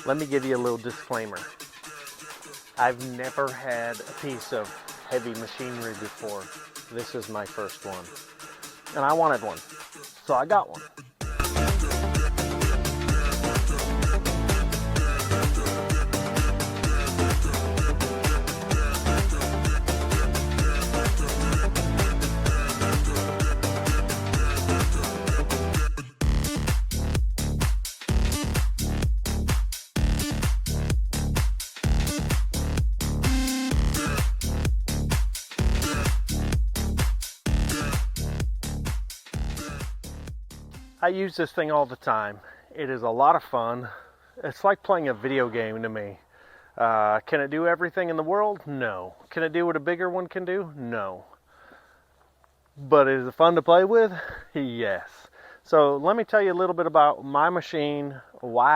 Let me give you a little disclaimer. I've never had a piece of heavy machinery before. This is my first one. And I wanted one, so I got one. I use this thing all the time. It is a lot of fun. It's like playing a video game to me. Can it do everything in the world? No. Can it do what a bigger one can do? No. But is it fun to play with? Yes. So let me tell you a little bit about my machine, why